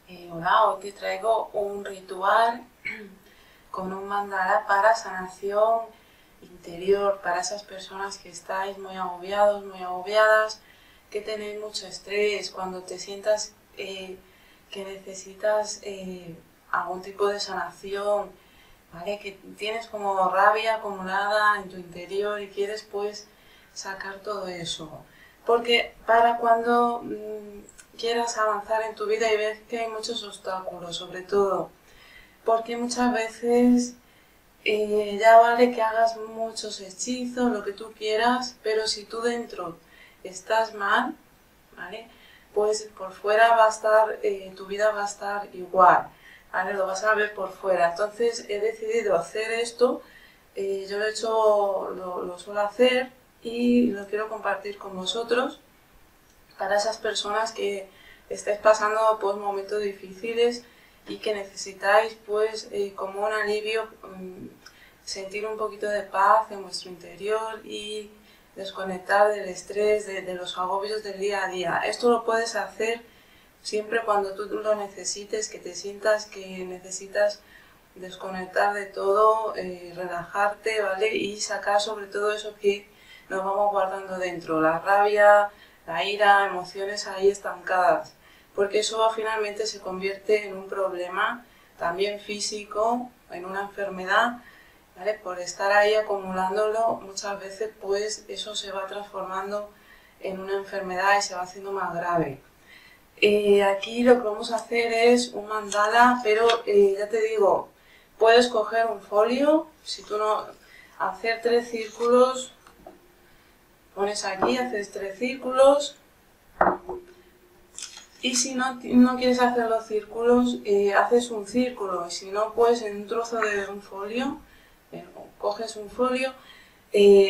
Hola, hoy te traigo un ritual con un mandala para sanación interior, para esas personas que estáis muy agobiados, muy agobiadas, que tenéis mucho estrés, cuando te sientas que necesitas algún tipo de sanación, ¿vale? Que tienes como rabia acumulada en tu interior y quieres pues sacar todo eso. Porque para cuando quieras avanzar en tu vida y ves que hay muchos obstáculos, sobre todo, porque muchas veces ya vale que hagas muchos hechizos, lo que tú quieras, pero si tú dentro estás mal, ¿vale? Pues por fuera va a estar, tu vida va a estar igual, ¿vale? Lo vas a ver por fuera. Entonces he decidido hacer esto, yo lo he hecho, lo suelo hacer y lo quiero compartir con vosotros para esas personas que estáis pasando pues momentos difíciles y que necesitáis pues como un alivio, sentir un poquito de paz en vuestro interior y desconectar del estrés, de los agobios del día a día. Esto lo puedes hacer siempre cuando tú lo necesites, que te sientas que necesitas desconectar de todo, relajarte, ¿vale? Y sacar sobre todo eso que nos vamos guardando dentro, la rabia, la ira, emociones ahí estancadas, porque eso finalmente se convierte en un problema también físico, en una enfermedad, ¿vale? Por estar ahí acumulándolo, muchas veces pues eso se va transformando en una enfermedad y se va haciendo más grave. Aquí lo que vamos a hacer es un mandala, pero ya te digo, puedes coger un folio, si tú no, hacer 3 círculos, pones aquí, haces 3 círculos, y si no quieres hacer los círculos, haces un círculo, y si no, pues en un trozo de un folio, coges un folio,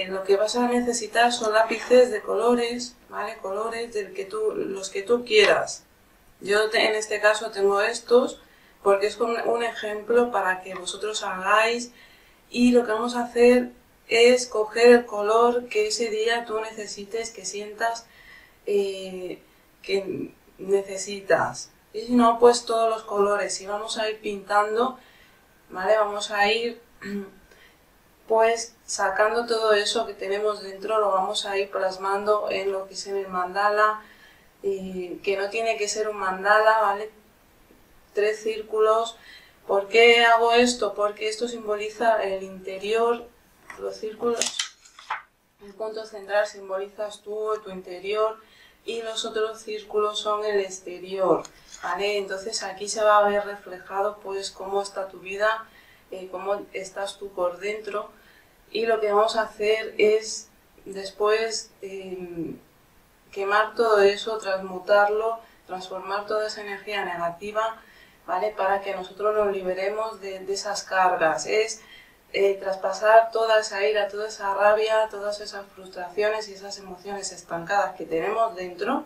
lo que vas a necesitar son lápices de colores, ¿vale? Colores los que tú quieras. Yo en este caso tengo estos, porque es un ejemplo para que vosotros hagáis, y lo que vamos a hacer es coger el color que ese día tú necesites, que sientas que necesitas. Y si no, pues todos los colores. Y vamos a ir pintando, ¿vale? Vamos a ir pues sacando todo eso que tenemos dentro, lo vamos a ir plasmando en lo que es en el mandala, que no tiene que ser un mandala, ¿vale? 3 círculos. ¿Por qué hago esto? Porque esto simboliza el interior, los círculos, el punto central simbolizas tú, tu interior, y los otros círculos son el exterior, ¿vale? Entonces aquí se va a ver reflejado pues cómo está tu vida, cómo estás tú por dentro, y lo que vamos a hacer es después quemar todo eso, transmutarlo, transformar toda esa energía negativa, ¿vale? Para que nosotros nos liberemos de esas cargas. Es traspasar toda esa ira, toda esa rabia, todas esas frustraciones y esas emociones estancadas que tenemos dentro,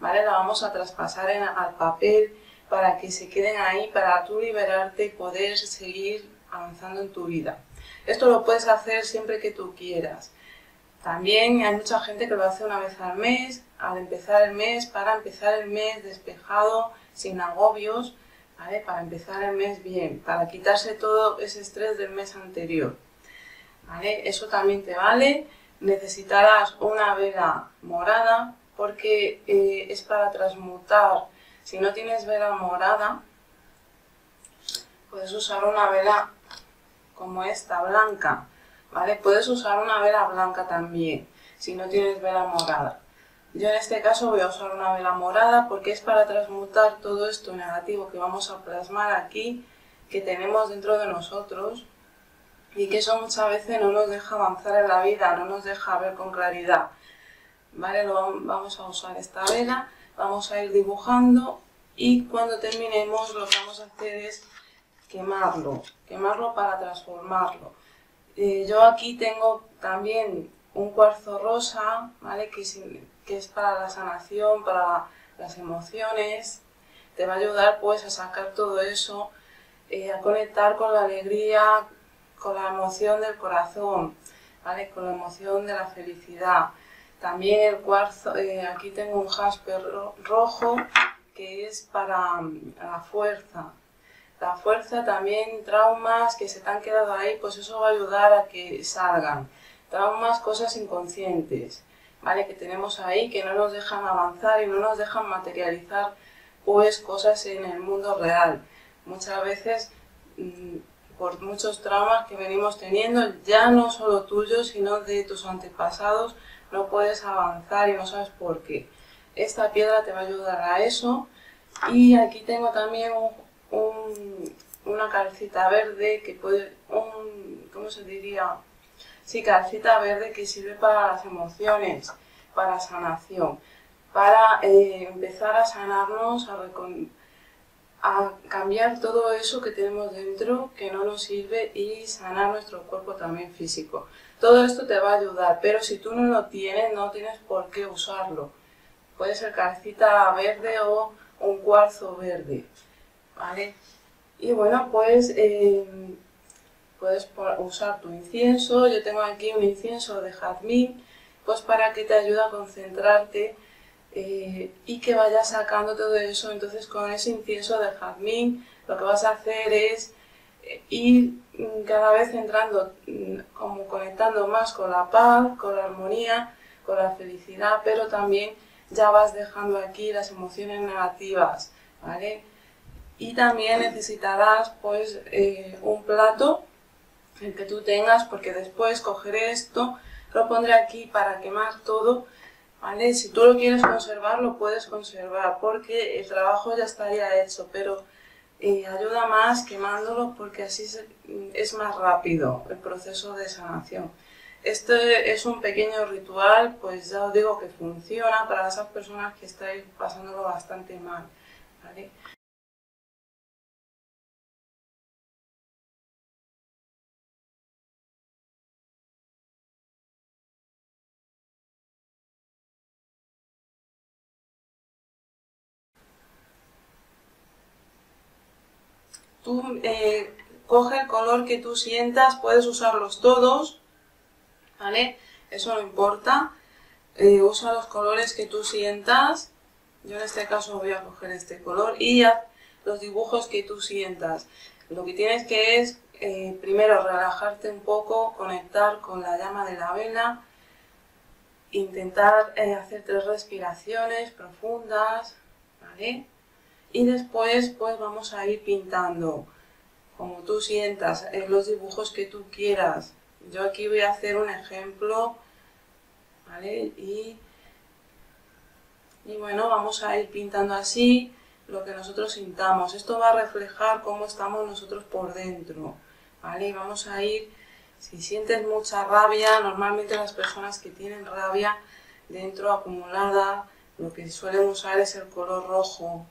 ¿vale? La vamos a traspasar al papel para que se queden ahí, para tú liberarte y poder seguir avanzando en tu vida. Esto lo puedes hacer siempre que tú quieras. También hay mucha gente que lo hace una vez al mes, al empezar el mes, para empezar el mes despejado, sin agobios, ¿vale? Para empezar el mes bien, para quitarse todo ese estrés del mes anterior, ¿vale? Eso también te vale. Necesitarás una vela morada porque es para transmutar. Si no tienes vela morada, puedes usar una vela como esta, blanca, ¿vale? Puedes usar una vela blanca también, si no tienes vela morada. Yo en este caso voy a usar una vela morada porque es para transmutar todo esto negativo que vamos a plasmar aquí, que tenemos dentro de nosotros, y que eso muchas veces no nos deja avanzar en la vida, no nos deja ver con claridad, ¿vale? Vamos a usar esta vela, vamos a ir dibujando, y cuando terminemos lo que vamos a hacer es quemarlo para transformarlo. Yo aquí tengo también un cuarzo rosa, ¿vale? Que es para la sanación, para las emociones. Te va a ayudar pues a sacar todo eso, a conectar con la alegría, con la emoción del corazón, ¿vale? Con la emoción de la felicidad. También el cuarzo, aquí tengo un jaspe rojo, que es para la fuerza. La fuerza también, traumas que se te han quedado ahí, pues eso va a ayudar a que salgan. Traumas, cosas inconscientes, ¿vale? Que tenemos ahí, que no nos dejan avanzar y no nos dejan materializar pues cosas en el mundo real. Muchas veces, por muchos traumas que venimos teniendo, ya no solo tuyos, sino de tus antepasados, no puedes avanzar y no sabes por qué. Esta piedra te va a ayudar a eso. Y aquí tengo también una calcita verde que puede, ¿cómo se diría? Sí, calcita verde que sirve para las emociones, para sanación, para empezar a sanarnos, a cambiar todo eso que tenemos dentro que no nos sirve y sanar nuestro cuerpo también físico. Todo esto te va a ayudar, pero si tú no lo tienes, no tienes por qué usarlo. Puede ser calcita verde o un cuarzo verde, ¿vale? Y bueno, pues puedes usar tu incienso. Yo tengo aquí un incienso de jazmín, pues para que te ayude a concentrarte y que vayas sacando todo eso. Entonces con ese incienso de jazmín lo que vas a hacer es ir cada vez entrando, como conectando más con la paz, con la armonía, con la felicidad, pero también ya vas dejando aquí las emociones negativas, ¿vale? Y también necesitarás pues un plato, el que tú tengas, porque después cogeré esto, lo pondré aquí para quemar todo, ¿vale? Si tú lo quieres conservar, lo puedes conservar, porque el trabajo ya estaría hecho, pero ayuda más quemándolo porque así es más rápido el proceso de sanación. Este es un pequeño ritual, pues ya os digo que funciona para esas personas que estáis pasándolo bastante mal, ¿vale? Tú coge el color que tú sientas, puedes usarlos todos, ¿vale? Eso no importa. Usa los colores que tú sientas. Yo en este caso voy a coger este color y haz los dibujos que tú sientas. Lo que tienes que es primero relajarte un poco, conectar con la llama de la vela, intentar hacer 3 respiraciones profundas, ¿vale? Y después pues vamos a ir pintando como tú sientas, los dibujos que tú quieras. Yo aquí voy a hacer un ejemplo, ¿vale? Y bueno, vamos a ir pintando así lo que nosotros sintamos. Esto va a reflejar cómo estamos nosotros por dentro, ¿vale? Y vamos a ir, si sientes mucha rabia, normalmente las personas que tienen rabia dentro acumulada, lo que suelen usar es el color rojo,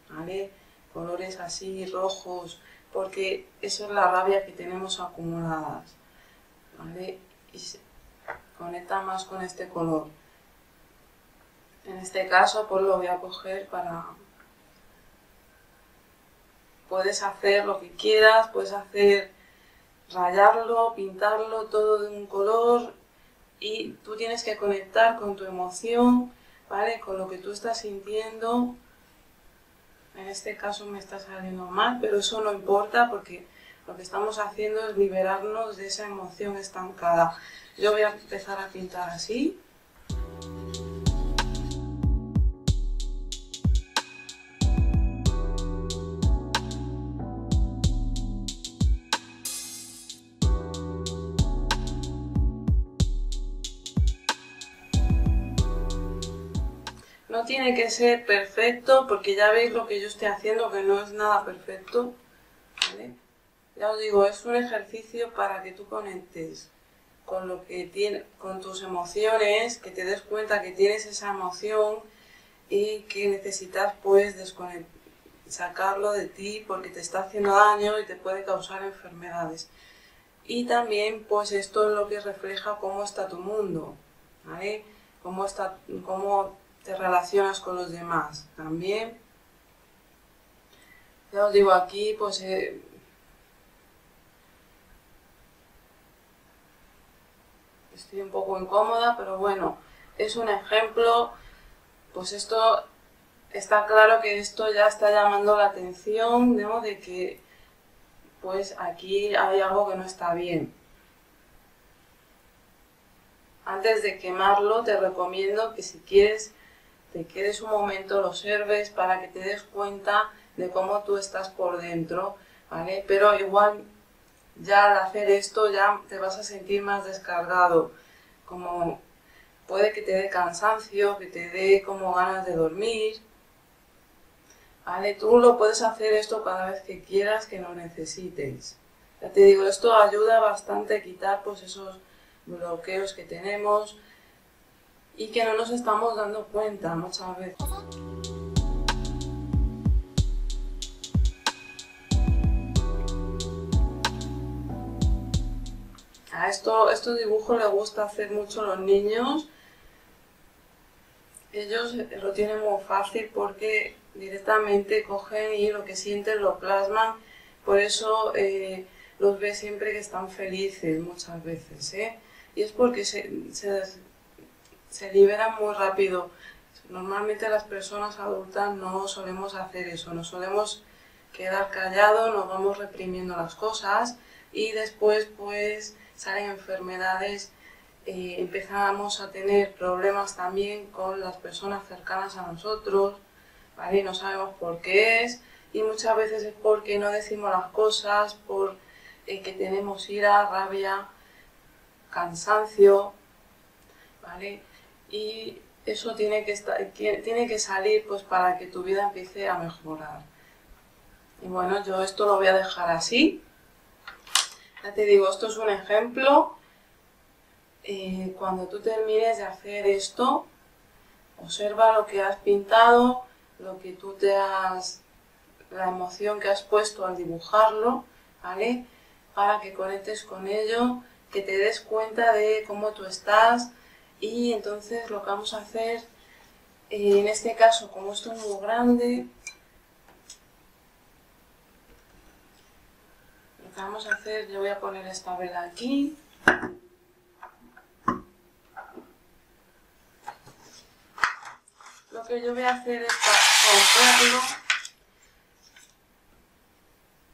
¿vale? Colores así, rojos, porque eso es la rabia que tenemos acumuladas, ¿vale? Y se conecta más con este color. En este caso, pues lo voy a coger para... Puedes hacer lo que quieras, puedes hacer rayarlo, pintarlo, todo de un color y tú tienes que conectar con tu emoción, ¿vale? Con lo que tú estás sintiendo. En este caso me está saliendo mal, pero eso no importa porque lo que estamos haciendo es liberarnos de esa emoción estancada. Yo voy a empezar a pintar así. No tiene que ser perfecto porque ya veis lo que yo estoy haciendo, que no es nada perfecto, ¿vale? Ya os digo, es un ejercicio para que tú conectes con lo que tiene, con tus emociones, que te des cuenta que tienes esa emoción y que necesitas pues sacarlo de ti porque te está haciendo daño y te puede causar enfermedades. Y también pues esto es lo que refleja cómo está tu mundo, ¿vale? Cómo te relacionas con los demás también. Ya os digo aquí pues estoy un poco incómoda, pero bueno, es un ejemplo, pues esto está claro que esto ya está llamando la atención, ¿no? De que pues aquí hay algo que no está bien. Antes de quemarlo te recomiendo que si quieres te quedes un momento, lo observes para que te des cuenta de cómo tú estás por dentro, ¿vale? Pero igual ya al hacer esto ya te vas a sentir más descargado, como puede que te dé cansancio, que te dé como ganas de dormir, ¿vale? Tú lo puedes hacer esto cada vez que quieras, que lo necesites. Ya te digo, esto ayuda bastante a quitar pues esos bloqueos que tenemos y que no nos estamos dando cuenta muchas veces. A estos dibujos les gusta hacer mucho a los niños. Ellos lo tienen muy fácil porque directamente cogen y lo que sienten lo plasman. Por eso los ves siempre que están felices muchas veces, ¿eh? Y es porque se liberan muy rápido. Normalmente las personas adultas no solemos hacer eso, nos solemos quedar callados, nos vamos reprimiendo las cosas y después pues salen enfermedades, empezamos a tener problemas también con las personas cercanas a nosotros, ¿vale? No sabemos por qué es y muchas veces es porque no decimos las cosas, por que tenemos ira, rabia, cansancio, ¿vale? Y eso tiene que salir pues para que tu vida empiece a mejorar. Y bueno, yo esto lo voy a dejar así. Ya te digo, esto es un ejemplo. Cuando tú termines de hacer esto, observa lo que has pintado, lo que tú la emoción que has puesto al dibujarlo, ¿vale? Para que conectes con ello, que te des cuenta de cómo tú estás. Y entonces lo que vamos a hacer, en este caso, como esto es muy grande, lo que vamos a hacer, yo voy a poner esta vela aquí. Lo que yo voy a hacer es romperlo,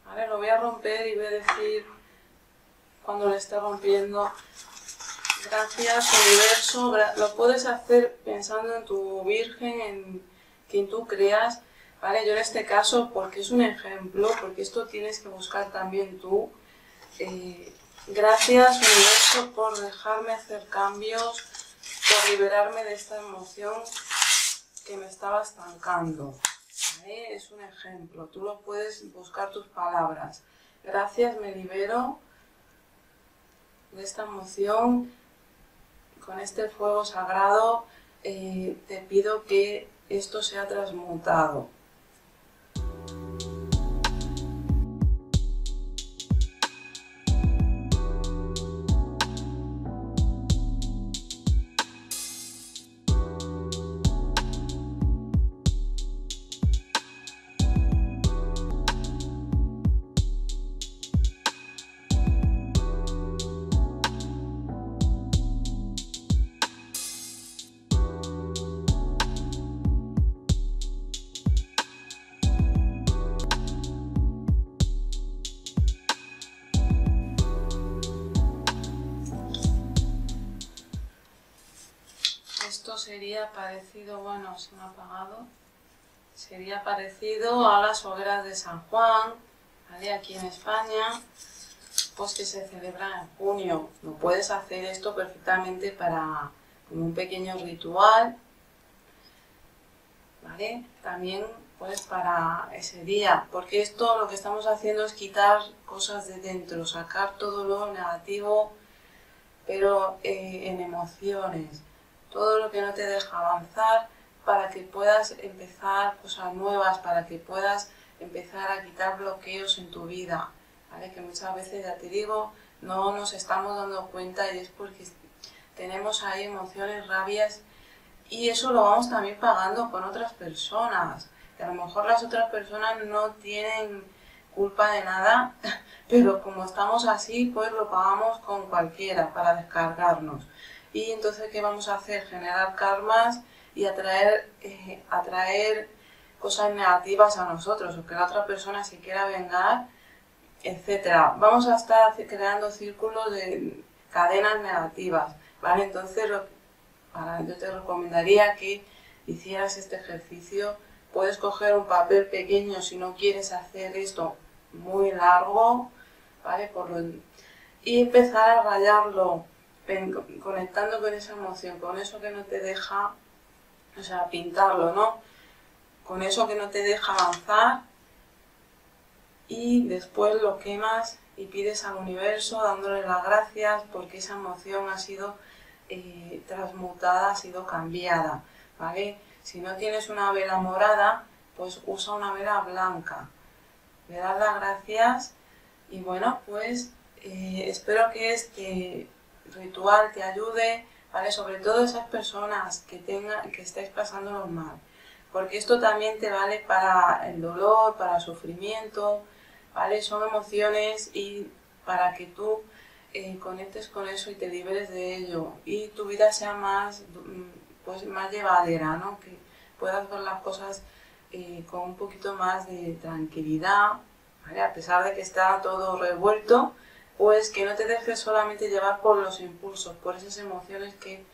¿vale? Lo voy a romper y voy a decir, cuando lo esté rompiendo, gracias universo. Lo puedes hacer pensando en tu Virgen, en quien tú creas, ¿vale? Yo en este caso, porque es un ejemplo, porque esto tienes que buscar también tú. Gracias universo por dejarme hacer cambios, por liberarme de esta emoción que me estaba estancando, ¿vale? Es un ejemplo, tú lo puedes buscar tus palabras. Gracias, me libero de esta emoción. Con este fuego sagrado te pido que esto sea transmutado. Esto sería parecido, bueno, se me ha apagado, sería parecido a las hogueras de San Juan, ¿vale? Aquí en España, pues que se celebran en junio. No puedes hacer esto perfectamente para como un pequeño ritual, ¿vale? También pues para ese día, porque esto lo que estamos haciendo es quitar cosas de dentro, sacar todo lo negativo, pero en emociones, todo lo que no te deja avanzar, para que puedas empezar cosas nuevas, para que puedas empezar a quitar bloqueos en tu vida, ¿vale? Que muchas veces, ya te digo, no nos estamos dando cuenta y es porque tenemos ahí emociones, rabias, y eso lo vamos también pagando con otras personas, que a lo mejor las otras personas no tienen culpa de nada, pero como estamos así, pues lo pagamos con cualquiera para descargarnos. Y entonces, ¿qué vamos a hacer? Generar karmas y atraer cosas negativas a nosotros o que la otra persona se quiera vengar, etcétera. Vamos a estar creando círculos de cadenas negativas, ¿vale? Entonces yo te recomendaría que hicieras este ejercicio. Puedes coger un papel pequeño si no quieres hacer esto muy largo, ¿vale? Y empezar a rayarlo, conectando con esa emoción, con eso que no te deja, o sea, pintarlo, ¿no? Con eso que no te deja avanzar, y después lo quemas y pides al universo dándole las gracias porque esa emoción ha sido transmutada, ha sido cambiada, ¿vale? Si no tienes una vela morada, pues usa una vela blanca. Le das las gracias y bueno, pues espero que este ritual te ayude, ¿vale? Sobre todo esas personas que estáis pasándolo mal, porque esto también te vale para el dolor, para el sufrimiento, ¿vale? Son emociones y para que tú conectes con eso y te liberes de ello y tu vida sea más, pues, más llevadera, ¿no? Que puedas ver las cosas con un poquito más de tranquilidad, ¿vale? A pesar de que está todo revuelto, pues que no te dejes solamente llevar por los impulsos, por esas emociones que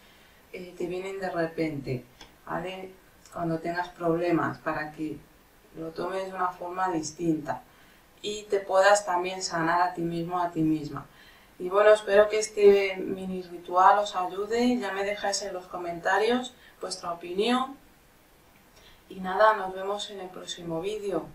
te vienen de repente, ¿vale? Cuando tengas problemas, para que lo tomes de una forma distinta y te puedas también sanar a ti mismo, a ti misma. Y bueno, espero que este mini ritual os ayude. Ya me dejáis en los comentarios vuestra opinión. Y nada, nos vemos en el próximo vídeo.